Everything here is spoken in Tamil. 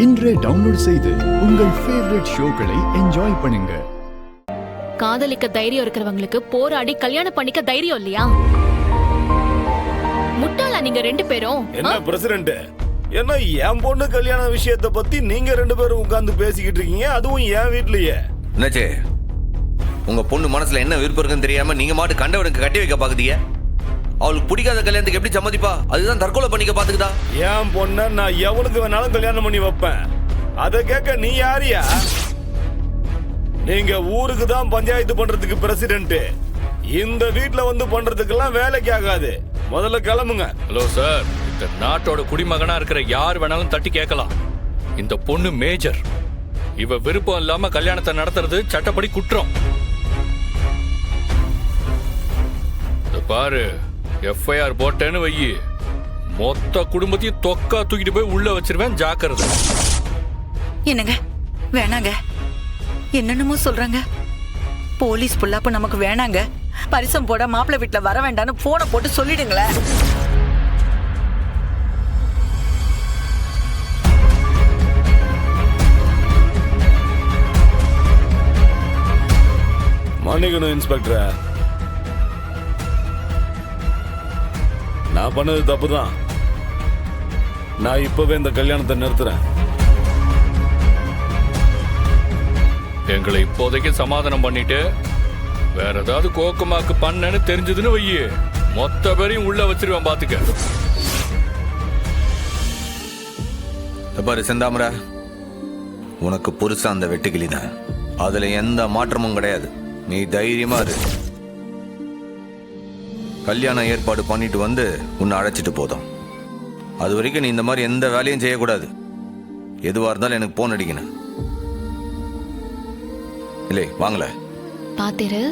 இன்றே டவுன்லோட் செய்து உங்கள் ஃபேவரட் ஷோக்களை என்ஜாய் பண்ணுங்க. காதலிக்க தைரியம் இருக்கிறவங்களுக்கு போராடி கல்யாணம் பண்ணிக்க தைரியம் இல்லையா? முட்டாளா நீங்க ரெண்டு பேரும்? என்ன பிரசிடென்ட், என்ன என் பொண்ணு கல்யாண விஷயத்தை பத்தி நீங்க ரெண்டு பேரும் உட்கார்ந்து பேசிக்கிட்டு இருக்கீங்க, அதுவும் என் வீட்லயே. என்னாச்சே, உங்க பொண்ணு மனசுல என்ன விருப்பம் இருக்குன்னு தெரியாம நீங்க மாட்டு கண்டவனுக்கு கட்டி வைக்க பாக்குதீங்க. அவளுக்கு பிடிக்காத கல்யாணத்துக்கு எப்படி சம்மதிப்பா? அதுதான் தற்கொலை பண்ணிக்க பாத்துக்குதா. என் பொண்ண நான் எவனுக்கு வேணாலும் கல்யாணம் பண்ணி வைப்பேன். அதை கேட்க நீ யாரியா? நீங்க ஊருக்கு தான் பஞ்சாயத்து பண்றதுக்கு பிரசிடென்ட். இந்த வீட்ல வந்து பண்றதுக்கெல்லாம் வேலைக்கு ஆகாது. முதல்ல கிளம்புங்க. ஹலோ சார், இந்த நாட்டோட குடிமகனா இருக்கிற யார் வேணாலும் தட்டி கேட்கலாம். இந்த பொண்ணு மேஜர். இவ விருப்பம் இல்லாம கல்யாணத்தை நடத்துறது சட்டப்படி குற்றம். பாரு, எஃப்ஐஆர் போட்டேன்னு வையி, மொத்த குடும்பத்தையும் தொக்கா தூக்கிட்டு போய் உள்ள வச்சிருவேன். ஜாக்கிரதை. என்னங்க வேணாங்க, என்னென்னமோ சொல்றாங்க. போலீஸ் புல்லாப்பு நமக்கு வேணாங்க. பரிசம் போட மாப்பிள்ளை வீட்டுல வர வேண்டாம்னு போனை போட்டு சொல்லிடுங்களேன். மன்னிக்கணும் இன்ஸ்பெக்டர், நான் பண்ணது தப்புதான். நான் இப்பவே இந்த கல்யாணத்தை நிறுத்துறேன். எங்களை இப்போதைக்கு சமாதானம் பண்ணிட்டு வேற ஏதாவது கோக்கமாக்கு பண்ணன்னு தெரிஞ்சதுன்னு வையி, மொத்த பேரையும் உள்ள வச்சிருவேன். பாத்துக்க. பாரு செந்தாமரா, உனக்கு புருஷன் அந்த வெட்டுக்கிளி தான். அதுல எந்த மாற்றமும் கிடையாது. நீ தைரியமா இரு. கல்யாணம் ஏற்பாடு பண்ணிட்டு வந்து உன்னை அழைச்சிட்டு போதும். அது வரைக்கும் நீ இந்த மாதிரி எந்த வேலையும் செய்யக்கூடாது. எதுவா இருந்தாலும் எனக்கு போன் அடிக்கணும். இல்லை வாங்கல பாத்திரு.